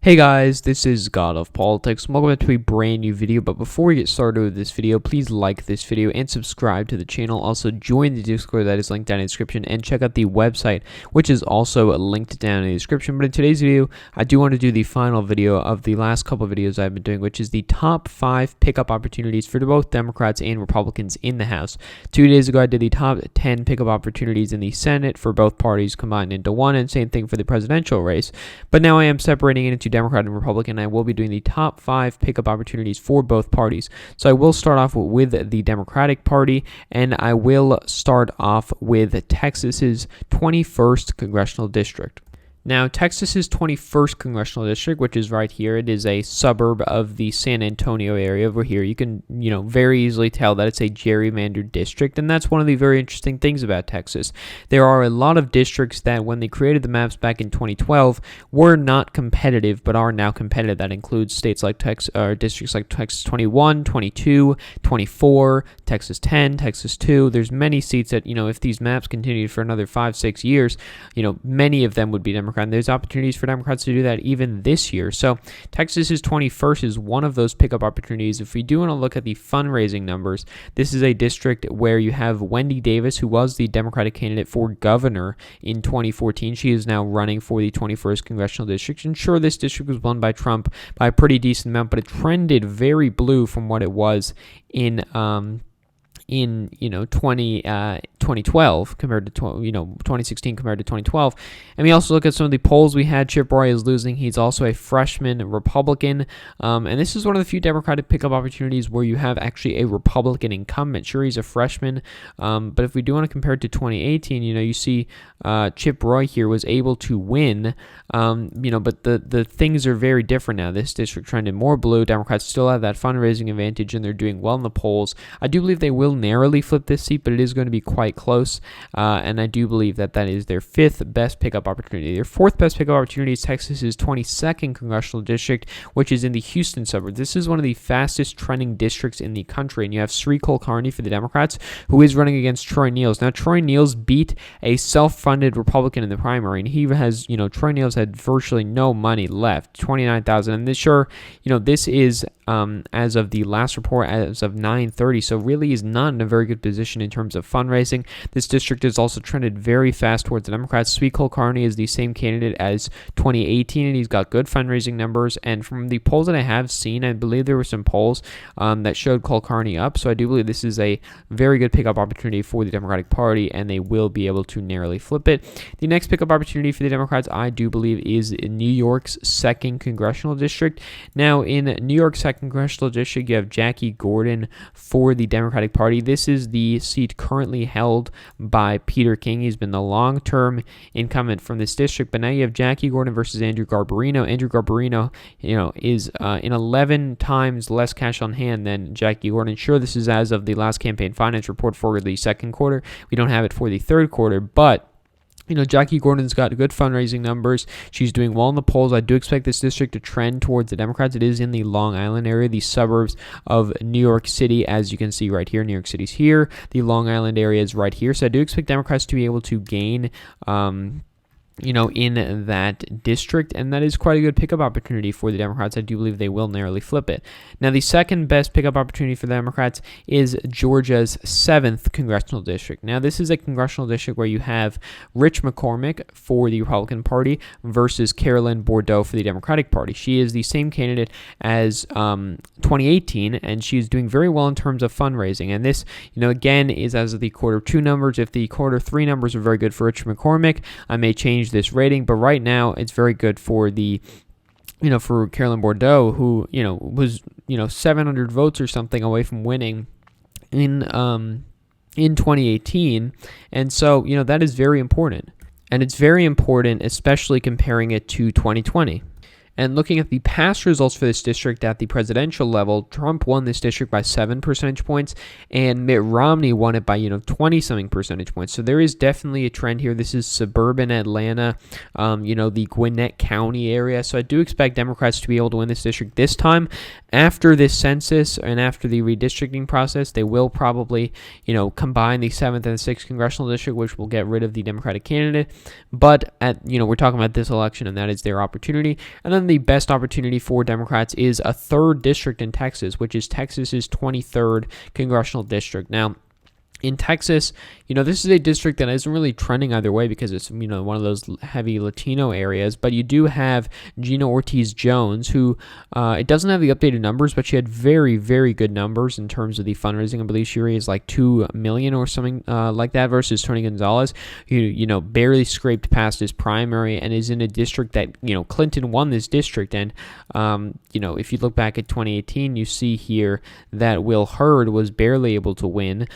Hey guys, this is God of Politics. Welcome back to a brand new video, but before we get started with this video, please like this video and subscribe to the channel. Also join the Discord that is linked down in the description, and check out the website, which is also linked down in the description. But in today's video, I do want to do the final video of the last couple of videos I've been doing, which is the top 5 pickup opportunities for both Democrats and Republicans in the House. 2 days ago, I did the top 10 pickup opportunities in the Senate for both parties combined into one, and same thing for the presidential race. But now I am separating it into Democrat and Republican. I will be doing the top 5 pickup opportunities for both parties. So I will start off with the Democratic Party, and I will start off with Texas's 21st congressional district. Now, Texas's 21st congressional district, which is right here, it is a suburb of the San Antonio area over here. You can, very easily tell that it's a gerrymandered district, and that's one of the very interesting things about Texas. There are a lot of districts that, when they created the maps back in 2012, were not competitive, but are now competitive. That includes states like districts like Texas 21, 22, 24, Texas 10, Texas 2. There's many seats that, if these maps continued for another 5-6 years, many of them would be Democrat. And there's opportunities for Democrats to do that even this year. So Texas's 21st is one of those pickup opportunities. If we do want to look at the fundraising numbers, this is a district where you have Wendy Davis, who was the Democratic candidate for governor in 2014. She is now running for the 21st congressional district. And sure, this district was won by Trump by a pretty decent amount, but it trended very blue from what it was in 2012 compared to 2016 compared to 2012. And we also look at some of the polls we had. Chip Roy is losing. He's also a freshman Republican, and this is one of the few Democratic pickup opportunities where you have actually a Republican incumbent. Sure, he's a freshman, but if we do want to compare it to 2018, you see Chip Roy here was able to win, but the things are very different now. This district trended more blue. Democrats still have that fundraising advantage, and they're doing well in the polls. I do believe they will narrowly flip this seat, but it is going to be quite close, and I do believe that is their 5th best pickup opportunity. Their 4th best pickup opportunity is Texas's 22nd congressional district, which is in the Houston suburb. This is one of the fastest trending districts in the country, and you have Sri Kulkarni for the Democrats, who is running against Troy Niels. Now, Troy Niels beat a self-funded Republican in the primary, and he has, Troy Niels had virtually no money left, $29,000, and this is as of the last report, as of 9:30, so really is not in a very good position in terms of fundraising. This district has also trended very fast towards the Democrats. Sri Kulkarni is the same candidate as 2018, and he's got good fundraising numbers. And from the polls that I have seen, I believe there were some polls that showed Kulkarni up, so I do believe this is a very good pickup opportunity for the Democratic Party, and they will be able to narrowly flip it. The next pickup opportunity for the Democrats, I do believe, is in New York's 2nd congressional district. Now, in New York's 2nd congressional district, you have Jackie Gordon for the Democratic Party. This is the seat currently held by Peter King. He's been the long-term incumbent from this district, but now you have Jackie Gordon versus Andrew Garbarino. Andrew Garbarino, is in 11 times less cash on hand than Jackie Gordon. Sure, this is as of the last campaign finance report for the 2nd quarter. We don't have it for the 3rd quarter, but Jackie Gordon's got good fundraising numbers. She's doing well in the polls. I do expect this district to trend towards the Democrats. It is in the Long Island area, the suburbs of New York City, as you can see right here. New York City's here. The Long Island area is right here. So I do expect Democrats to be able to gain in that district, and that is quite a good pickup opportunity for the Democrats. I do believe they will narrowly flip it. Now, the 2nd best pickup opportunity for the Democrats is Georgia's 7th congressional district. Now, this is a congressional district where you have Rich McCormick for the Republican Party versus Carolyn Bourdeaux for the Democratic Party. She is the same candidate as 2018, and she is doing very well in terms of fundraising. And this, again, is as of the Q2 numbers. If the Q3 numbers are very good for Rich McCormick, I may change this rating, but right now it's very good for for Carolyn Bourdeaux, who was 700 votes or something away from winning in 2018, and so that is very important, and it's very important, especially comparing it to 2020. And looking at the past results for this district at the presidential level, Trump won this district by 7 percentage points, and Mitt Romney won it by 20-something percentage points. So there is definitely a trend here. This is suburban Atlanta, the Gwinnett County area. So I do expect Democrats to be able to win this district this time. After this census and after the redistricting process, they will probably combine the 7th and the 6th congressional district, which will get rid of the Democratic candidate. But we're talking about this election, and that is their opportunity. And then the best opportunity for Democrats is a 3rd district in Texas, which is Texas's 23rd congressional district. Now, in Texas, this is a district that isn't really trending either way because it's, one of those heavy Latino areas. But you do have Gina Ortiz-Jones, who it doesn't have the updated numbers, but she had very, very good numbers in terms of the fundraising. I believe she raised like $2 million or something like that versus Tony Gonzalez, who, barely scraped past his primary and is in a district that, Clinton won this district. And, if you look back at 2018, you see here that Will Hurd was barely able to win.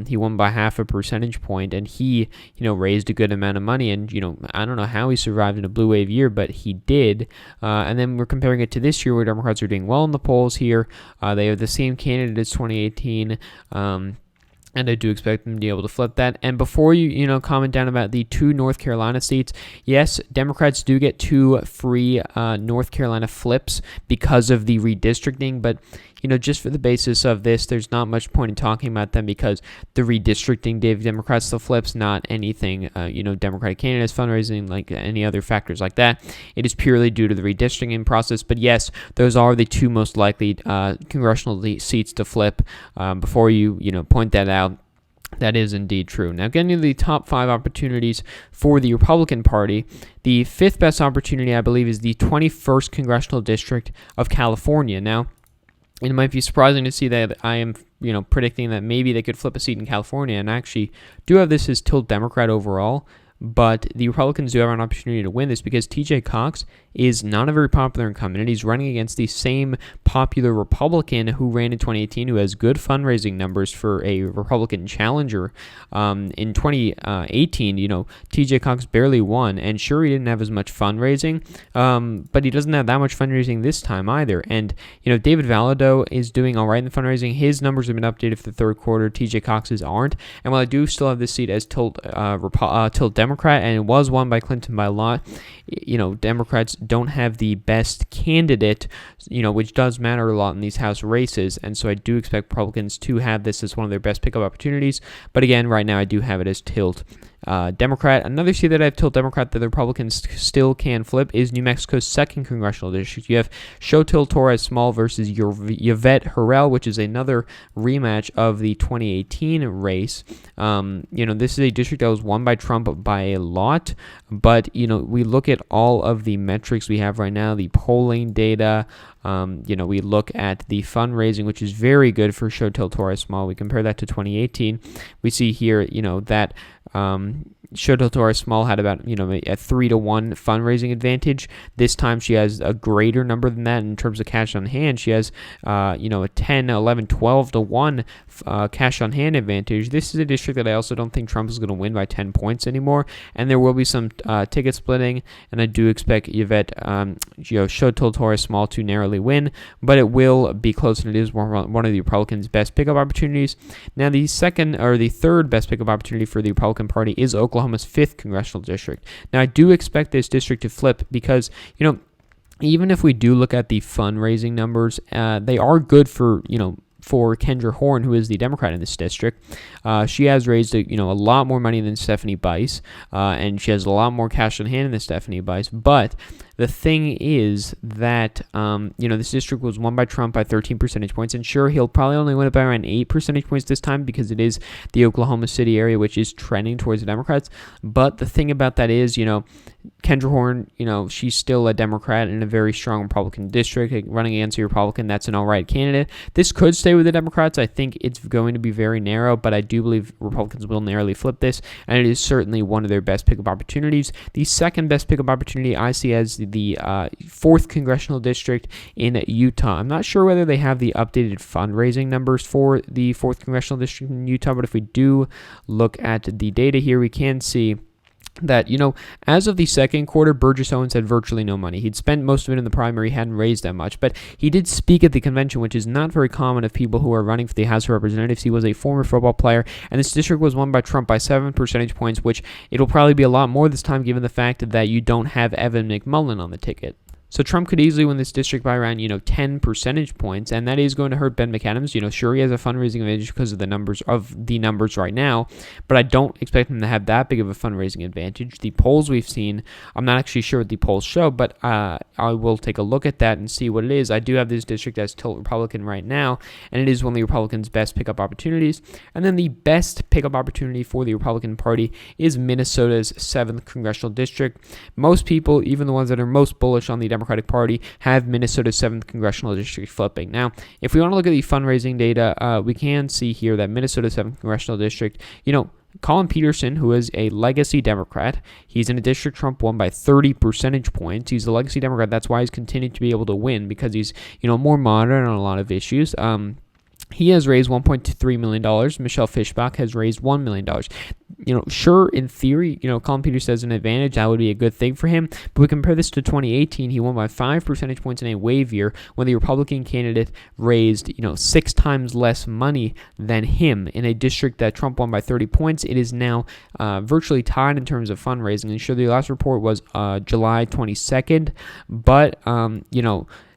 He won by half a percentage point, and he, raised a good amount of money. And, I don't know how he survived in a blue wave year, but he did. And then we're comparing it to this year where Democrats are doing well in the polls here. They have the same candidate as 2018. And I do expect them to be able to flip that. And before you, comment down about the 2 North Carolina seats, yes, Democrats do get 2 free North Carolina flips because of the redistricting. But, just for the basis of this, there's not much point in talking about them because the redistricting gave Democrats the flips, not anything, Democratic candidates, fundraising, like any other factors like that. It is purely due to the redistricting process. But yes, those are the 2 most likely congressional seats to flip. Before you, point that out, that is indeed true. Now, getting to the top 5 opportunities for the Republican Party, the 5th best opportunity, I believe, is the 21st Congressional District of California. Now, it might be surprising to see that I am, predicting that maybe they could flip a seat in California, and I actually do have this as tilt Democrat overall. But the Republicans do have an opportunity to win this because TJ Cox is not a very popular incumbent. He's running against the same popular Republican who ran in 2018, who has good fundraising numbers for a Republican challenger. In 2018, TJ Cox barely won, and sure, he didn't have as much fundraising, but he doesn't have that much fundraising this time either. And, David Valadao is doing all right in the fundraising. His numbers have been updated for the 3rd quarter. TJ Cox's aren't. And while I do still have this seat as tilt Democrat, and it was won by Clinton by a lot, Democrats don't have the best candidate, which does matter a lot in these House races, and so I do expect Republicans to have this as one of their best pickup opportunities. But again, right now I do have it as tilt Democrat. Another seat that I have tilt Democrat that the Republicans still can flip is New Mexico's 2nd congressional district. You have Xochitl Torres Small versus Yvette Herrell, which is another rematch of the 2018 race. This is a district that was won by Trump by a lot, but we look at all of the metrics we have right now, the polling data. We look at the fundraising, which is very good for Xochitl Torres Small. We compare that to 2018. We see here, that Xochitl Torres Small had about, a 3-to-1 fundraising advantage. This time she has a greater number than that in terms of cash on hand. She has, a 10, 11, 12-to-1 cash on hand advantage. This is a district that I also don't think Trump is going to win by 10 points anymore. And there will be some ticket splitting, and I do expect Yvette, Xochitl Torres Small to narrowly win, but it will be close, and it is one of the Republicans' best pickup opportunities. Now, the 3rd best pickup opportunity for the Republican Party is Oklahoma's 5th congressional district. Now, I do expect this district to flip because, even if we do look at the fundraising numbers, they are good for Kendra Horn, who is the Democrat in this district. She has raised a lot more money than Stephanie Bice, and she has a lot more cash on hand than Stephanie Bice. But the thing is that this district was won by Trump by 13 percentage points, and sure, he'll probably only win it by around 8 percentage points this time because it is the Oklahoma City area, which is trending towards the Democrats. But the thing about that is, Kendra Horn, she's still a Democrat in a very strong Republican district, running against a Republican that's an all-right candidate. This could stay with the Democrats. I think it's going to be very narrow, but I do believe Republicans will narrowly flip this, and it is certainly one of their best pickup opportunities. The 2nd best pickup opportunity I see as the 4th congressional district in Utah. I'm not sure whether they have the updated fundraising numbers for the 4th congressional district in Utah, but if we do look at the data here, we can see that, as of the 2nd quarter, Burgess Owens had virtually no money. He'd spent most of it in the primary, hadn't raised that much, but he did speak at the convention, which is not very common of people who are running for the House of Representatives. He was a former football player, and this district was won by Trump by 7 percentage points, which it'll probably be a lot more this time given the fact that you don't have Evan McMullin on the ticket. So Trump could easily win this district by around, 10 percentage points, and that is going to hurt Ben McAdams. Sure, he has a fundraising advantage because of the numbers right now, but I don't expect him to have that big of a fundraising advantage. The polls we've seen, I'm not actually sure what the polls show, but I will take a look at that and see what it is. I do have this district as tilt Republican right now, and it is one of the Republicans' best pickup opportunities. And then the best pickup opportunity for the Republican Party is Minnesota's 7th congressional district. Most people, even the ones that are most bullish on the Democratic Party, have Minnesota's 7th congressional district flipping. Now, if we want to look at the fundraising data, we can see here that Minnesota's 7th congressional district, Colin Peterson, who is a legacy Democrat, he's in a district Trump won by 30 percentage points. He's a legacy Democrat. That's why he's continued to be able to win, because he's, more moderate on a lot of issues. He has raised $1.3 million. Michelle Fischbach has raised $1 million. Sure, in theory, Colin Peterson has an advantage. That would be a good thing for him. But we compare this to 2018. He won by 5 percentage points in a wave year when the Republican candidate raised, 6 times less money than him in a district that Trump won by 30 points. It is now virtually tied in terms of fundraising. And sure, the last report was July 22nd. But,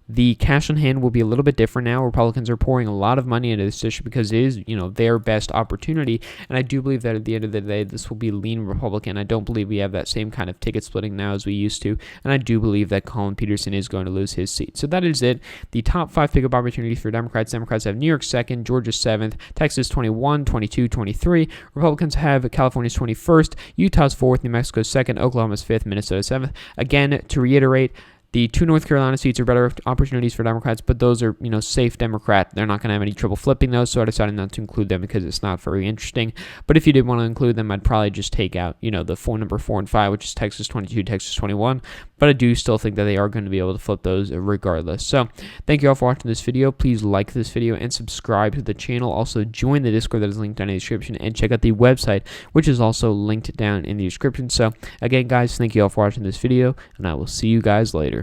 the cash on hand will be a little bit different now. Republicans are pouring a lot of money into this district because it is, their best opportunity. And I do believe that at the end of the day, this will be lean Republican. I don't believe we have that same kind of ticket splitting now as we used to. And I do believe that Colin Peterson is going to lose his seat. So that is it. The top 5 pickup opportunities for Democrats. Democrats have New York 2nd, Georgia 7th, Texas 21, 22, 23. Republicans have California's 21st, Utah's 4th, New Mexico's 2nd, Oklahoma's 5th, Minnesota 7th. Again, to reiterate, the 2 North Carolina seats are better opportunities for Democrats, but those are, safe Democrat. They're not going to have any trouble flipping those, so I decided not to include them because it's not very interesting. But if you did want to include them, I'd probably just take out, the number 4 and 5, which is Texas 22, Texas 21. But I do still think that they are going to be able to flip those regardless. So thank you all for watching this video. Please like this video and subscribe to the channel. Also, join the Discord that is linked down in the description, and check out the website, which is also linked down in the description. So again, guys, thank you all for watching this video, and I will see you guys later.